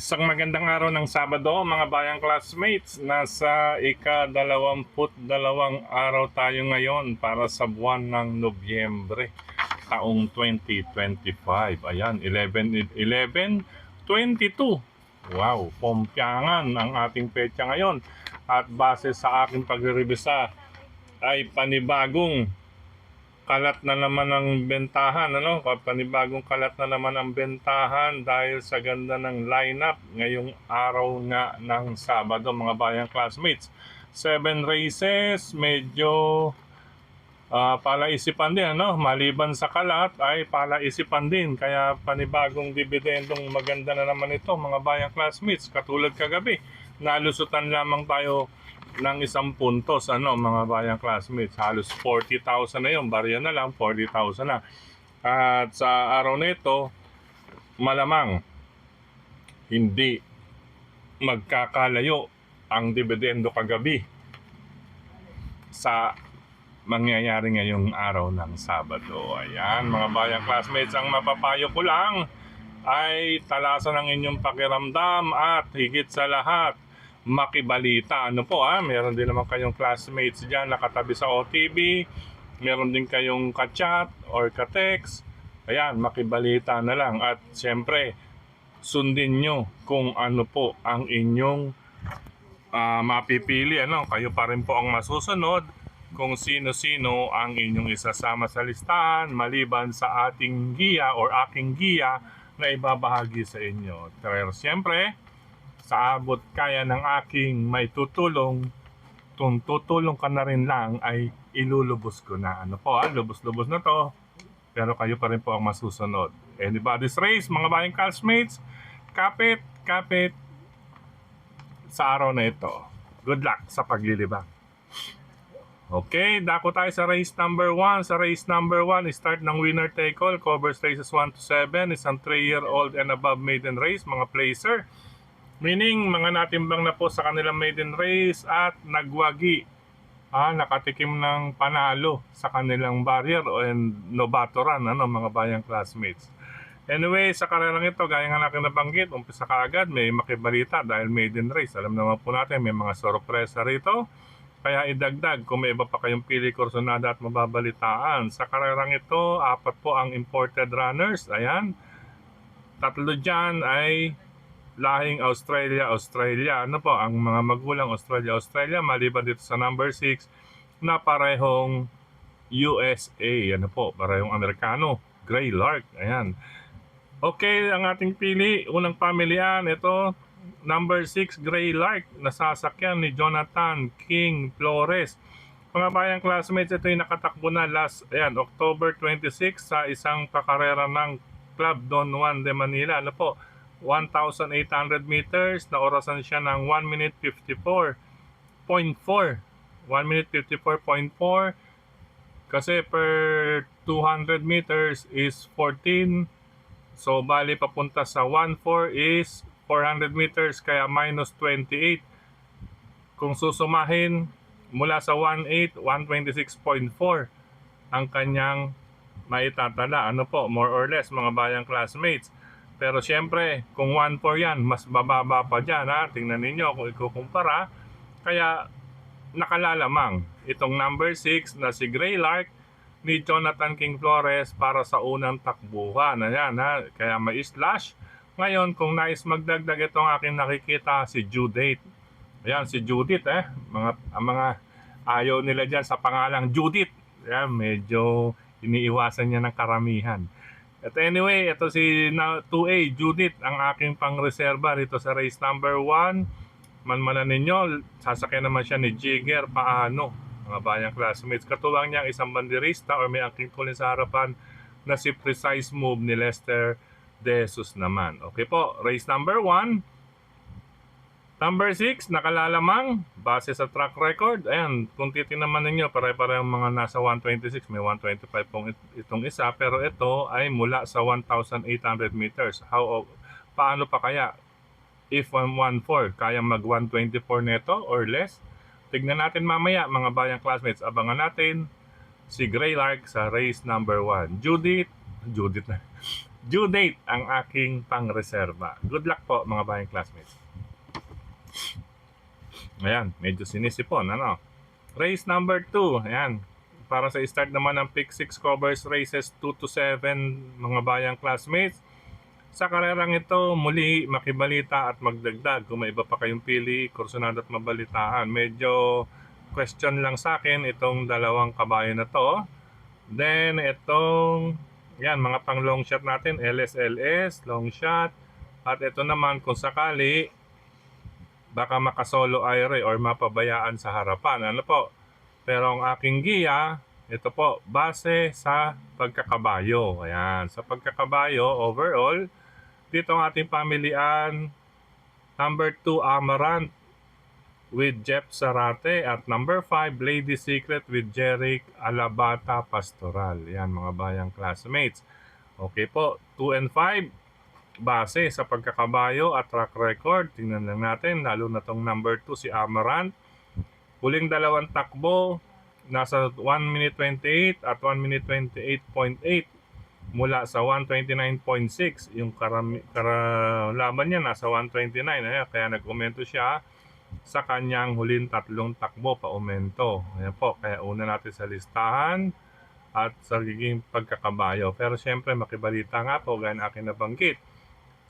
Isang magandang araw ng Sabado, mga bayang classmates. Nasa ika-22 araw tayo ngayon para sa buwan ng Nobyembre, taong 2025. Ayan, 11/11/22. Wow, pompyangan ang ating petsa ngayon. At base sa aking pagre-revisa ay panibagong kalat na naman ang bentahan, ano? Panibagong kalat na naman ang bentahan dahil sa ganda ng lineup ngayong araw nga ng Sabado, mga bayang classmates. 7 races, medyo palaisipan din, ano? Maliban sa kalat ay palaisipan din, kaya panibagong dividendong maganda na naman ito, mga bayang classmates. Katulad kagabi, nalusutan lamang tayo ng 1 puntos, ano, mga bayang classmates. Halos 40,000 na yun, barya na lang 40,000 na. At sa araw na ito, malamang hindi magkakalayo ang dividendo kagabi sa mangyayari ngayong araw ng Sabado. Ayan, mga bayang classmates, ang mapapayo ko lang ay talasan ang inyong pakiramdam at higit sa lahat, makibalita. Ano po, meron din naman kayong classmates dyan nakatabi sa OTV, meron din kayong ka-chat or ka-text. Ayan, makibalita na lang. At siyempre, sundin nyo kung ano po ang inyong mapipili. Ano, kayo pa rin po ang masusunod kung sino-sino ang inyong isasama sa listahan maliban sa ating giya or aking giya na ibabahagi sa inyo. Pero siyempre, sa abot kaya ng aking may tutulong, kung tutulong ka na rin lang ay ilulubos ko na. Ano po, lubos-lubos na to, pero kayo pa rin po ang masusunod. Anybody's race, mga bayang classmates, kapit sa araw na ito. Good luck sa paglilibang. Okay, dako tayo sa race number 1. Sa race number 1, start ng winner take all. Covers races 1 to 7. Isang 3-year-old and above maiden race, mga placer. Meaning, mga natimbang na po sa kanilang maiden race at nagwagi. Nakatikim ng panalo sa kanilang barrier and novato run, ano, mga bayang classmates. Anyway, sa karerang ito, gaya nga natin nabanggit, umpisa kaagad, may makibalita dahil maiden race. Alam naman po natin, may mga sorpresa rito. Kaya idagdag kung may iba pa kayong pili, kursonada at mababalitaan. Sa karerang ito, 4 po ang imported runners. Ayan. 3 dyan ay lahing Australia. Ano po, ang mga magulang Australia, maliban dito sa number 6 na parehong USA. Ano po, parehong Amerikano. Gray Lark. Ayan. Okay, ang ating pili, unang pamilyan, ito, number 6, Gray Lark, nasasakyan ni Jonathan King Flores. Mga bayang classmates, ito yung nakatakbo na October 26 sa isang pakarera ng Club Don Juan de Manila. Ano po, 1,800 meters, na orasan siya ng 1 minute 54.4. 1 minute 54.4 kasi per 200 meters is 14. So, bali papunta sa 1.4 is 400 meters, kaya minus 28. Kung susumahin, mula sa 1.8, 126.4 ang kanyang maitatala. Ano po, more or less, mga bayang classmates. Pero siyempre, kung 1.4 yan, mas bababa pa dyan. Tingnan ninyo kung ikukumpara. Kaya, nakalalamang itong number 6 na si Gray Lark ni Jonathan King Flores para sa unang takbuhan. Ayan, kaya may slash. Ngayon, kung nais magdagdag, itong aking nakikita si Judith. Ayan, si Judith, mga ayaw nila dyan sa pangalang Judith. Ayan, medyo iniiwasan niya ng karamihan. At anyway, ito si 2A, Judith, ang aking pang-reserva rito sa race number 1. Manmanan ninyo, sasakyan naman siya ni Jigger Paano, mga bayang classmates. Katuwang niya ang isang banderista or may angking kulin sa harapan na si Precise Move ni Lester De Jesus naman. Okay po, race number 1. Number 6, nakalalamang base sa track record. Ayan, kung titingnan ninyo, pare-parehong mga nasa 126, may 125 pong itong isa, pero ito ay mula sa 1,800 meters. Paano pa kaya? If 114, kaya mag 124 neto or less? Tignan natin mamaya, mga bayang classmates. Abangan natin si Gray Lark sa race number 1. Judith na. due date ang aking pang-reserva. Good luck po mga bayang classmates. Ayan, medyo sinisipon, ano. Race number 2, ayan. Para sa start naman ng Pick 6 covers races 2 to 7 mga bayang classmates. Sa karerang ito, muli makibalita at magdagdag. Kung may iba pa kayong pili, kursunado at mabalitaan. Medyo question lang sa akin itong dalawang kabayo na to. Then itong, yan, mga pang long shot natin, LSLS, long shot. At ito naman kung sakali, baka makasolo aire or mapabayaan sa harapan. Ano po? Pero ang aking giya, ito po, base sa pagkakabayo. Ayan, sa pagkakabayo, overall, dito ang ating pamilian, number 2, Amaranth with Jeff Sarate at number 5, Lady Secret with Jeric Alabata Pastoral. Yan mga bayang classmates. Okay po, 2 and 5, base sa pagkakabayo at track record. Tingnan lang natin, lalo na tong number 2 si Amaranth. Huling dalawang takbo, nasa 1 minute 28 at 1 minute 28.8 mula sa 129.6. Yung laban niya nasa 129. Ayan, kaya nag-umento siya sa kanyang huling tatlong takbo pa umento. Ayan po, kaya una natin sa listahan at sa giging pagkakabayo. Pero syempre makibalita nga po, gaya na akin nabanggit,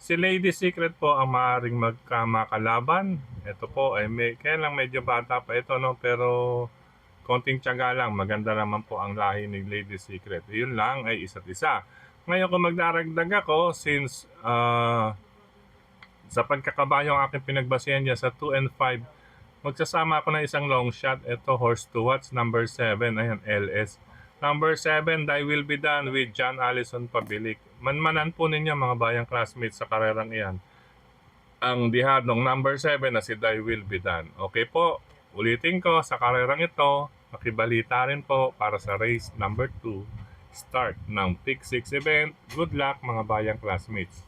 si Lady Secret po ang maaaring magkamakalaban. Ito po ay kaya lang medyo bata pa ito, no, pero konting tiyaga lang, maganda naman po ang lahi ni Lady Secret. Yun lang ay isa't isa. Ngayon kung magdaragdag ako, since sa pagkakabayo ang aking pinagbasihan niya sa 2 and 5, magsasama ako ng isang long shot. Ito, Horse to Watch, number 7, ayan, LS. Number 7, I Will Be Done with John Allison Pabilik. Manmanan po ninyo mga bayang classmates sa karerang iyan ang dihadong number 7 na si I Will Be Done. Okay po, ulitin ko, sa karerang ito, makibalita rin po para sa race number 2, start ng Pick 6 event. Good luck mga bayang classmates.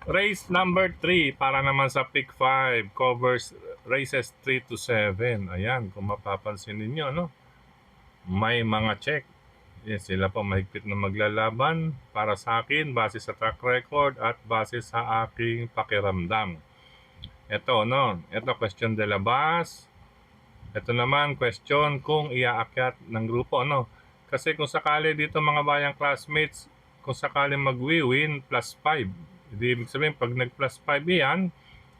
Race number 3 para naman sa Pick 5, covers races 3 to 7. Ayan, kung mapapansin ninyo, no? May mga check. Yes, sila po mahigpit na maglalaban para sa akin base sa track record at base sa aking pakiramdam. Ito, no? Ito, question de la base. Ito naman, question kung iaakyat ng grupo, no? Kasi kung sakali dito mga bayang classmates, kung sakali mag-win plus 5, hindi ibig sabihin pag nag-plus 5 yan,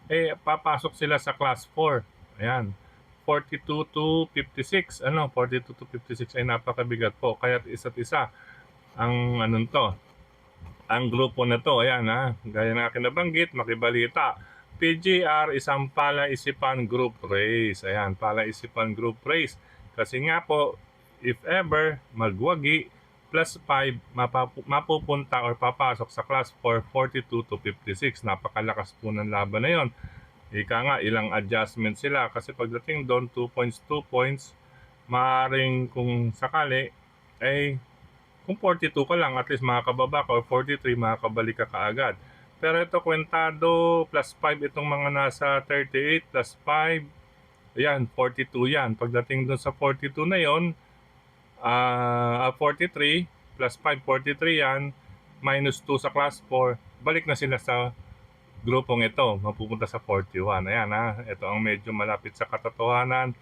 eh papasok sila sa class 4. Ayan. 42 to 56. 42 to 56 ay napakabigat po. Kaya isa't isa ang to, ang grupo na to. Ayan ha. Gaya na akin nabanggit, makibalita. PGR, isang palaisipan group race. Ayan, palaisipan group race. Kasi nga po, if ever magwagi, plus 5, mapupunta or papasok sa class 4, 42 to 56. Napakalakas po ng laban na yon. Ika nga, ilang adjustment sila. Kasi pagdating doon, 2 points, maaaring kung sakali, ay kung 42 ka lang, at least makakababa ka, or 43, makakabalik ka kaagad. Pero ito, kwentado, plus 5 itong mga nasa 38, plus 5, ayan, 42 yan. Pagdating doon sa 42 na yon, 43, plus 5, 43 yan, minus 2 sa class 4, balik na sila sa grupong ito, mapupunta sa 41. Ayan ha, ito ang medyo malapit sa katotohanan.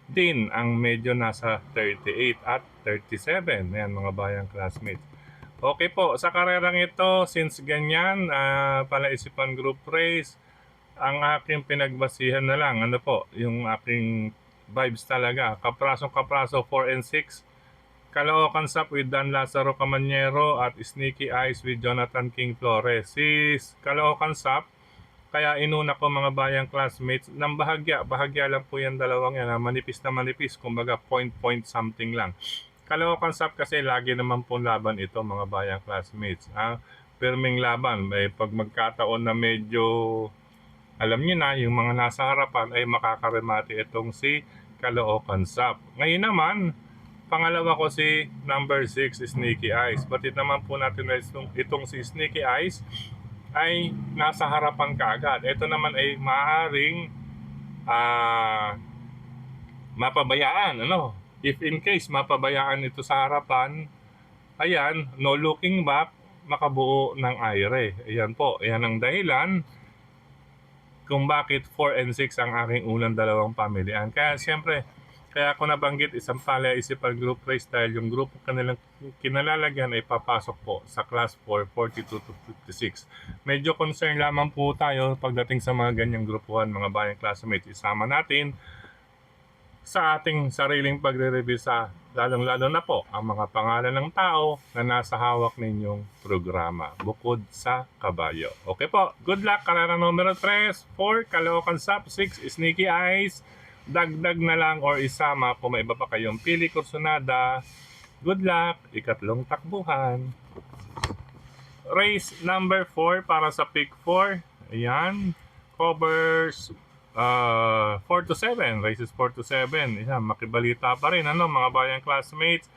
Din ang medyo nasa 38 at 37. Ayan mga bayang classmates. Okay po, sa karerang ito, since ganyan, palaisipan group race, ang aking pinagbasihan na lang, yung aking vibes talaga. Kapraso 4 and 6. Caloocan Cup with Dan Lazaro Camanyero at Sneaky Eyes with Jonathan King Flores. Si Caloocan Cup, kaya inuna ko mga bayang classmates, ng bahagya lang po yan dalawang yan, manipis na manipis, kumbaga point something lang. Caloocan Cup kasi lagi naman po laban ito mga bayang classmates. Pirming laban, pag magkataon na medyo, alam niyo na, yung mga nasa harapan ay makakaremate itong si Caloocan Cup. Ngayon naman, pangalawa ko si number 6, Sneaky Eyes. Batid naman po natin na itong si Sneaky Eyes ay nasa harapan kaagad. Ito naman ay maaaring mapabayaan. If in case mapabayaan ito sa harapan, Ayan, no looking back, makabuo ng IRE. Ayan po, ayan ang dahilan kung bakit 4 and 6 ang aking unang dalawang pamilihan. Kaya siyempre, kaya ako nabanggit isang palaisipal group race dahil yung grupo kanilang kinalalagyan ay papasok po sa class 4, 42 to 56. Medyo concern lamang po tayo pagdating sa mga ganyang grupuhan, mga bayang classmates. Isama natin sa ating sariling pagre-revisa, lalong-lalo na po ang mga pangalan ng tao na nasa hawak ninyong programa bukod sa kabayo. Okay po, good luck. Karera numero 3, 4, Caloocan Sap, 6, Sneaky Eyes, dagdag na lang or isama kung may iba pa kayong pili kursunada. Good luck, ikatlong takbuhan. Race number 4 para sa pick 4. Ayan, covers 4 to 7, races 4 to 7. Yan, makibalita pa rin ano mga bayang classmates.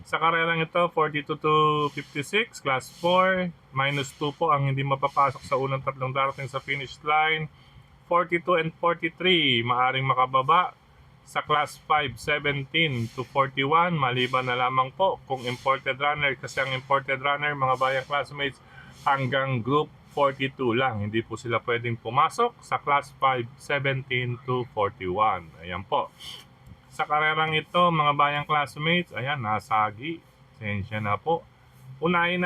Sa karerang ito, 42 to 56, class 4, minus 2 po ang hindi mapapasok sa unang tatlong darating sa finish line. 42 and 43, maaring makababa. Sa class 5, 17 to 41, maliban na lamang po kung imported runner, kasi ang imported runner, mga bayang classmates, hanggang group 42 lang. Hindi po sila pwedeng pumasok sa class 5, 17 to 41. Ayan po. Sa karerang ito, mga bayang classmates, ayan, nasagi. Sensya na po. Unahin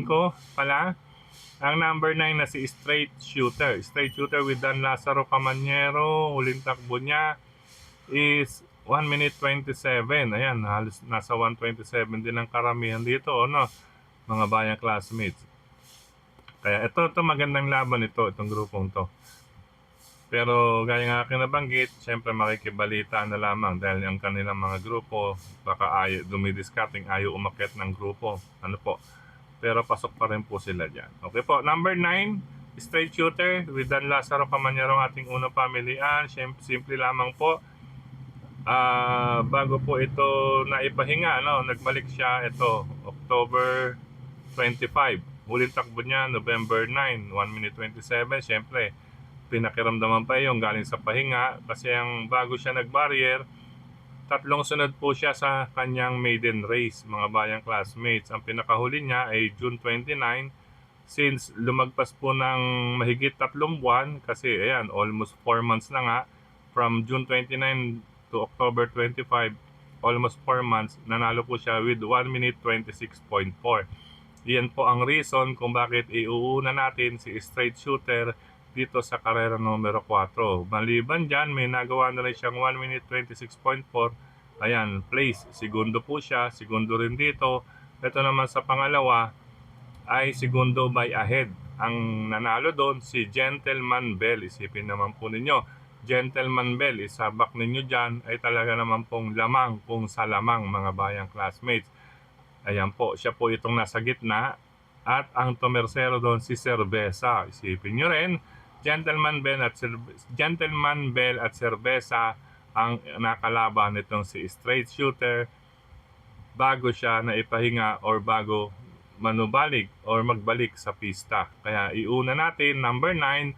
ko pala, ang number 9 na si Straight Shooter. Straight Shooter with Dan Lazaro Camanyero. Huling takbo niya is 1 minute 27. Ayan, halos nasa 127 din ang karamihan dito, no? Mga bayang classmates. Kaya ito magandang laban ito, itong grupong to. Pero gaya nga aking nabanggit, syempre makikibalita na lamang dahil ang kanilang mga grupo baka dumidiscarding ayaw umakyat ng grupo. Ano po? Pero pasok pa rin po sila dyan. Okay po, number 9, Straight Shooter with Dan Lazaro Camanyero, ating unang pamilihan. Simple lamang po. Bago po ito naipahinga, no? Nagbalik siya ito October 25. Huling takbo niya November 9, 1 minute 27. Siyempre, pinakiramdaman pa yung galing sa pahinga kasi ang bago siya nag-barrier, tatlong sunod po siya sa kanyang maiden race, mga bayang classmates. Ang pinakahuli niya ay June 29. Since lumagpas po ng mahigit 3 buwan, kasi ayan, almost 4 months na nga, from June 29 to October 25, almost 4 months, nanalo po siya with 1 minute 26.4. Yan po ang reason kung bakit iuuna natin si Straight Shooter dito sa karera numero 4. Maliban dyan, may nagawa na rin siyang 1 minute 26.4. Ayan, place. Segundo po siya. Segundo rin dito. Ito naman sa pangalawa ay segundo by ahead. Ang nanalo doon si Gentleman Bell. Isipin naman po ninyo, Gentleman Bell, isabak ninyo dyan ay talaga naman pong lamang kung sa lamang, mga bayang classmates. Ayan po, siya po itong nasa gitna. At ang tumersero doon si Cerveza. Isipin nyo rin, Gentleman Bell at Cerveza ang nakalaban nitong si Straight Shooter bago siya na ipahinga or bago manubalik or magbalik sa pista. Kaya iuna natin number 9,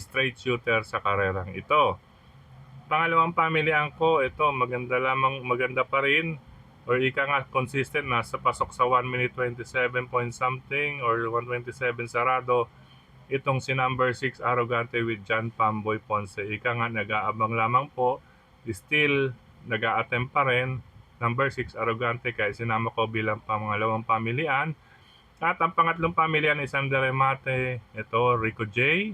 Straight Shooter sa karerang ito. Pangalawang pamilihan ko, ito maganda pa rin or ika nga consistent, nasa pasok sa 1 minute 27 point something or 127 sarado. Itong si number 6, Arrogante with John Pamboy Ponce. Ika nga nag-aabang lamang po, still nag-a-attempt pa rin. Number 6, Arrogante, kaya sinama ko bilang pangalawang pamilihan. At ang pangatlong pamilihan is ang Remate. Ito, Rico J.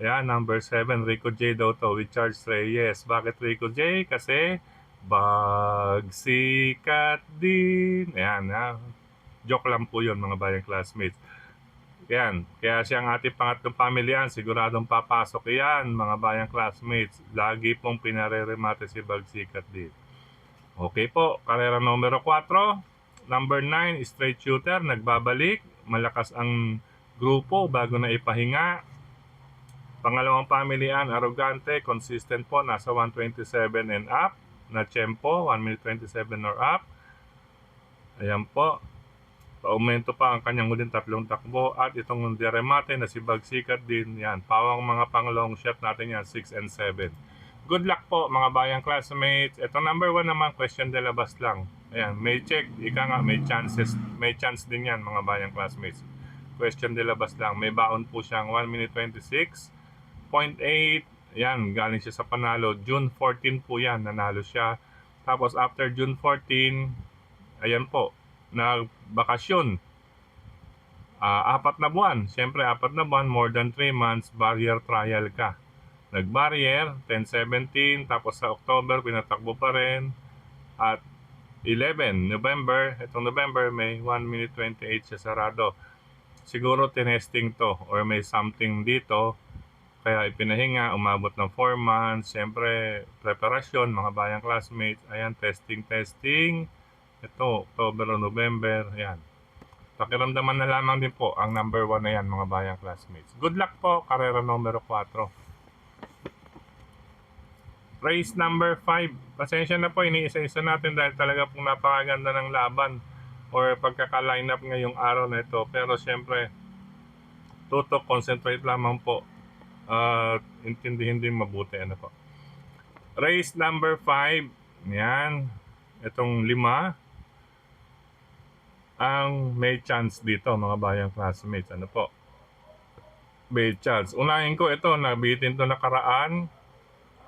Ayan, number 7, Rico J daw to with Charles Reyes. Bakit Rico J? Kasi bagsikat din. Ayan, joke lang po yun, mga bayang classmates. Yan, kaya siya ang ating pangatlong pamilyan, siguradong papasok yan, mga bayang classmates. Lagi pong pinareremate si Bagsikat din. Okay po, karera numero 4, number 9, Straight Shooter, nagbabalik. Malakas ang grupo bago na ipahinga. Pangalawang pamilyan, Arrogante, consistent po, nasa 127 and up na tempo, 1 minute 27 or up. Ayan po. Paumento pa ang kanyang huling tatlong takbo at itong Remate na si Bagsikat din, yan, pawang mga pang long shot natin yan, 6 and 7. Good luck po, mga bayang classmates. Ito number 1 naman, question de labas lang. Ayan, may check, ika nga, may chance din yan mga bayang classmates. Question de labas lang. May baon po siyang 1 minute 26.8. Yan, galing siya sa panalo. June 14 po yan, nanalo siya. Tapos after June 14, ayan po, nagbakasyon. 4 na buwan. Siyempre, 4 na buwan, more than 3 months, barrier trial ka. Nag-barrier, 10-17, tapos sa October, pinatakbo pa rin. At 11, November, itong November, may 1 minute 28 siya sarado. Siguro tinesting to or may something dito. Kaya ipinahinga, umabot ng 4 months. Siyempre, preparasyon, mga bayang classmates. Ayan, testing. Ito, October o November. Ayan. Pakiramdaman na lamang din po ang number 1 na yan, mga bayang classmates. Good luck po, karera numero 4. Race number 5. Pasensya na po, iniisa-isa natin dahil talaga pong napakaganda ng laban or pagkaka-line up ngayong araw na ito. Pero siyempre, tutok, concentrate lamang po. Intindihin din mabuti. Ano po. Race number 5. Yan. Itong 5 ang may chance dito, mga bayang classmates. Ano po? May chance. Unahin ko ito, nabitin to nakaraan.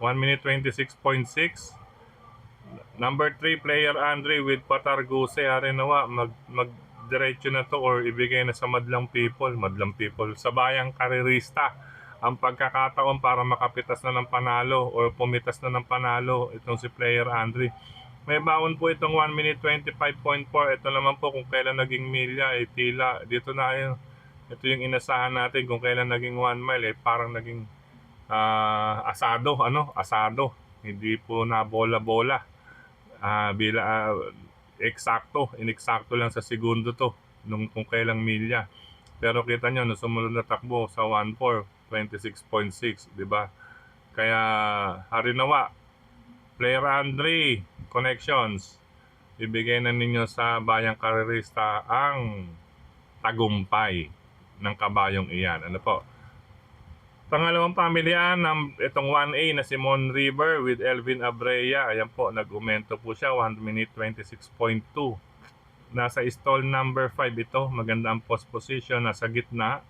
1 minute 26.6. Number 3, player Andre with Patarguse. Harinawa, mag-diretso na to or ibigay na sa Madlang People. Sa bayang karerista. Ang pagkakataon para makapitas na ng panalo or pumitas na ng panalo itong si player Andre. May baon po itong 1 minute 25.4. Ito naman po kung kailan naging milya, tila. Dito na yun. Ito yung inasahan natin kung kailan naging 1 mile, parang naging asado. Hindi po na bola-bola. Ineksakto lang sa segundo to kung kailang milya. Pero kita nyo, sumunod na takbo sa 1.4, 26.6, di ba? Kaya harinawa, player Andre Connections, ibigay na ninyo sa bayang karerista ang tagumpay ng kabayong iyan. Ano po? Pangalawang pamilyan ng itong 1A na Simon River with Elvin Abreya. Ayan po, nag-umento po siya, 1 minute 26.2. Nasa stall number 5 ito. Maganda ang post position, nasa gitna.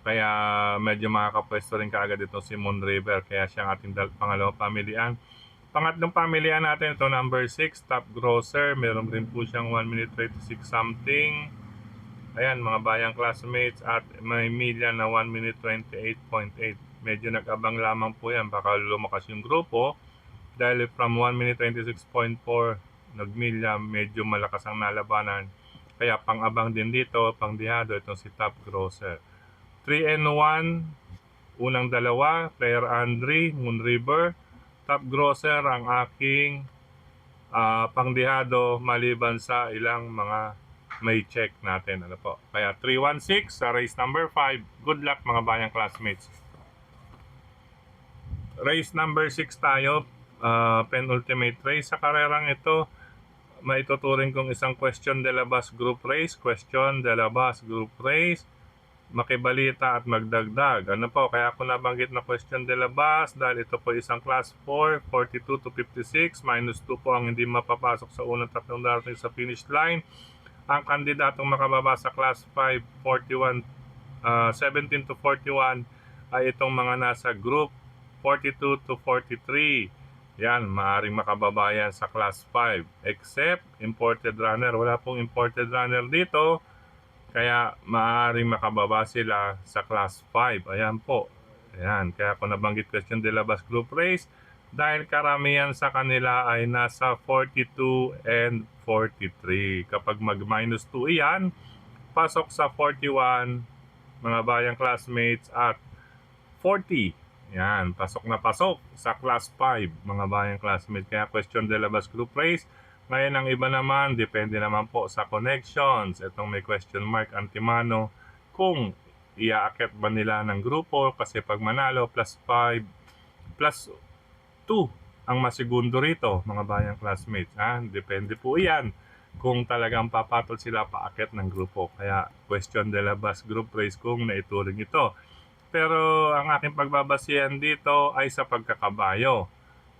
Kaya medyo makakapwesto rin kaagad itong Simon River. Kaya siya ang ating pangalawang pamilyan. Pangatlong pamilyan natin, ito number 6, Top Grosser. Meron rin po siyang 1 minute 26 something. Ayan, mga bayang classmates. At may milya na 1 minute 28.8. Medyo nag-abang lamang po yan. Baka lumakas yung grupo. Dahil from 1 minute 26.4 nagmilya, medyo malakas ang nalabanan. Kaya pang-abang din dito, pang-dihado, itong si Top Grosser. 3N1, unang dalawa, player Andre, Moon River. Top Grosser ang aking pangdihado maliban sa ilang mga may check natin. Ano po? Kaya 316 sa race number 5. Good luck mga bayang classmates. Race number 6 tayo. Penultimate race. Sa karerang ito, maituturing kong isang question de la bus group race. Question de la bus group race. Makibalita at magdagdag. Ano po, kaya ako nabanggit na question de la base dahil ito po isang class 4, 42 to 56, minus 2 po ang hindi mapapasok sa unang tatlong darating sa finish line. Ang kandidatong makababa sa class 5, 41, 17 to 41 ay itong mga nasa group 42 to 43. Yan, maaring makababa yan sa class 5 except imported runner. Wala pong imported runner dito. Kaya maaaring makababa sila sa class 5. Ayan po. Ayan. Kaya ako nabanggit question de la base group race dahil karamihan sa kanila ay nasa 42 and 43. Kapag mag-minus 2 iyan, pasok sa 41 mga bayang classmates at 40. Yan, pasok na pasok sa class 5 mga bayang classmates. Kaya question de la base group race. Ngayon ang iba naman, depende naman po sa connections. Itong may question mark antimano kung iaakit ba nila ng grupo kasi pag manalo plus 5 plus 2 ang masigundo rito mga bayang classmates. Depende po iyan kung talagang papatol sila paakit ng grupo. Kaya question de la base group race kung naituring ito. Pero ang aking pagbabasihan dito ay sa pagkakabayo.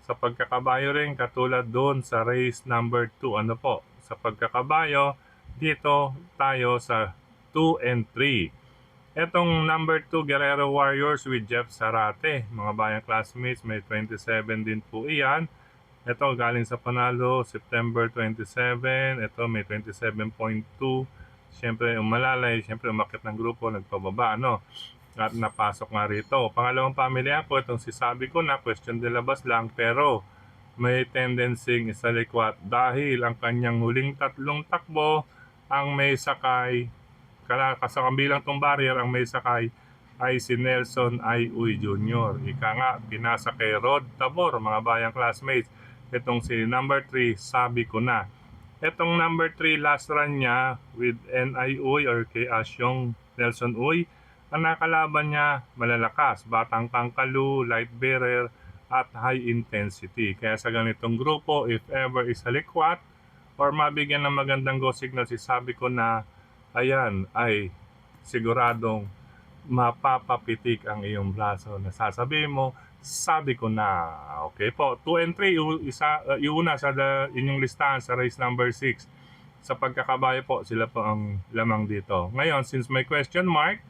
Sa pagkakabayo rin, katulad doon sa race number 2. Ano po? Sa pagkakabayo, dito tayo sa 2 and 3. Etong number 2, Guerrero Warriors with Jeff Sarate. Mga bayang classmates, may 27 din po iyan. Ito galing sa Panalo, September 27. Ito may 27.2. Siyempre umalalay, siyempre umakit ng grupo, nagpababa, ano? At napasok nga rito. Pangalawang pamilya po, itong si Sabi ko na, question de labas lang, pero may tendency sa likwat dahil ang kanyang huling tatlong takbo, ang may sakay, kabilang tong barrier, ang may sakay ay si Nelson Ay Jr. Ika nga, pinasa kay Rod Tabor, mga bayang classmates. Itong si number 3, Sabi ko na. Itong number 3, last run niya with N.I. Uy or kay Asyong Nelson Uy, ang nakalaban niya malalakas, Batang Tangkalu, Light Bearer, at High Intensity. Kaya sa ganitong grupo, if ever is halikwat or mabigyan ng magandang go signal, Sabi ko na, ayan ay siguradong mapapapitik ang iyong braso na sasabihin mo, sabi ko na. Okay po, 2 and 3, yung una sa inyong listahan sa race number 6. Sa pagkakabayo po, sila po ang lamang dito. Ngayon, since may question mark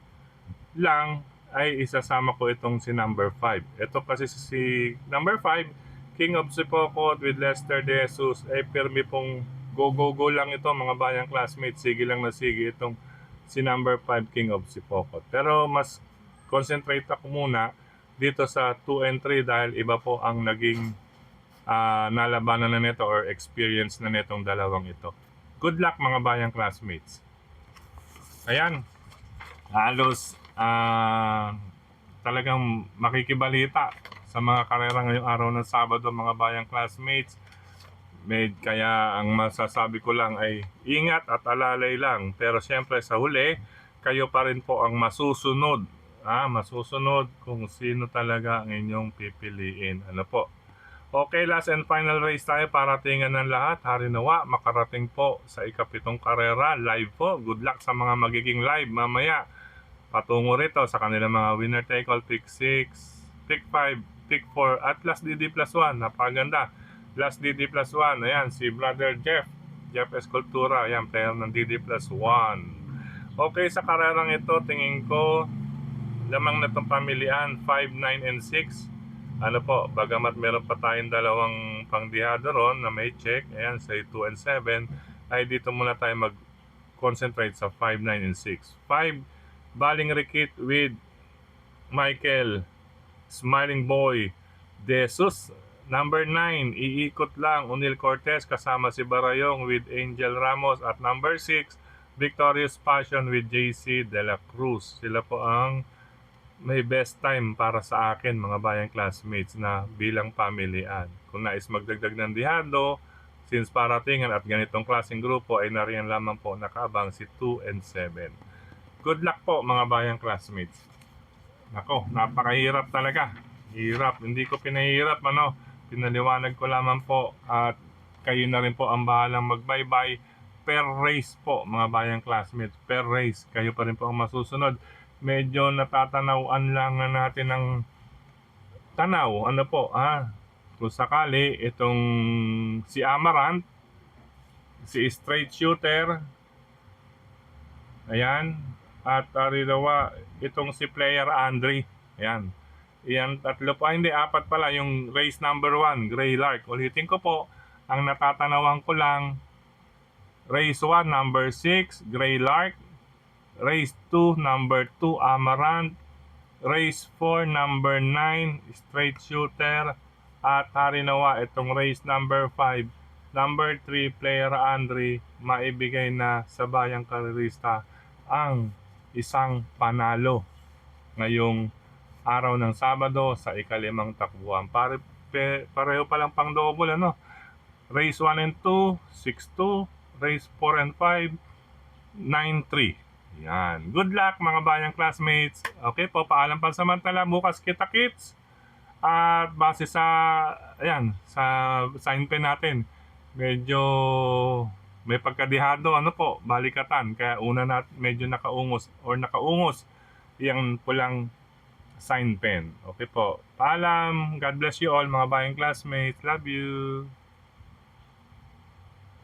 lang, ay isasama ko itong si number 5. Ito kasi si number 5, King of Sipocot with Lester De Jesus, ay pirmi pong go lang ito, mga bayang classmates. Sige lang na sige itong si number 5, King of Sipocot. Pero mas concentrate ako muna dito sa 2 and 3 dahil iba po ang naging nalabanan na nito or experience na nitong dalawang ito. Good luck mga bayang classmates. Ayan, halos talagang makikibalita sa mga karera ngayong araw ng Sabado, mga bayang classmates. Kaya ang masasabi ko lang ay ingat at alalay lang. Pero siyempre sa huli, kayo pa rin po ang masusunod. Masusunod kung sino talaga ang inyong pipiliin. Ano po? Okay, last and final race tayo para tingnan ng lahat. Harinawa, makarating po sa ikapitong karera. Live po. Good luck sa mga magiging live mamaya. Patungo rito sa kanilang mga winner take all, pick 6, pick 5, pick 4, at last DD plus 1. Napaganda. Last DD plus 1. Ayan, si brother Jeff Escultura. Ayan, player ng DD plus 1. Okay, sa karerang ito, tingin ko, lamang na itong pamilihan, 5, 9, and 6. Ano po, bagamat meron pa tayong dalawang pangdihado ron na may check, ayan, sa 2 and 7, ay dito muna tayo mag-concentrate sa 5, 9, and 6. 5, Baling Rikit with Michael Smiling Boy De Jesus. Number 9, iikot lang, Unil Cortez kasama si Barayong with Angel Ramos. At number 6, Victorious Passion with JC De La Cruz. Sila po ang may best time para sa akin, mga bayang classmates, na bilang pamilian. Kung nais magdagdag ng dihado, since paratingan at ganitong klaseng grupo, ay nariyan lamang po nakaabang si 2 and 7. Good luck po mga bayang classmates. Nako, napakahirap talaga. Hirap, hindi ko pinahirap, pinaliwanag ko lamang po at kayo na rin po ang bahalang magbaybay. Per race po mga bayang classmates, per race kayo pa rin po ang masusunod. Medyo natatanawan lang na natin ng tanaw, kung sakali itong si Amarant, si Straight Shooter, ayan, at Aridawa, itong si Player Andre, ayan. Iyan, tatlo pa, hindi, apat pala yung race number 1, Gray Lark. Ulitin ko po, ang natatanawan ko lang, race 1, number 6, Gray Lark. Race 2, number 2, Amarant. Race 4, number 9, Straight Shooter. At Harinawa, itong race number 5, number 3, Player Andre, maibigay na sa bayang karerista ang isang panalo ngayong araw ng Sabado sa ikalimang takbuhan. Pareho palang pang double, Race 1 and 2, 6-2. Race 4 and 5, 9-3. Yan. Good luck mga bayang classmates. Okay po, paalam pansamantala. Bukas kita-kits. At base sa, sa sign pen natin, medyo may pagkadihado, balikatan. Kaya una medyo nakaungos. Yung pulang sign pen. Okay po. Paalam. God bless you all mga bayang classmates. Love you.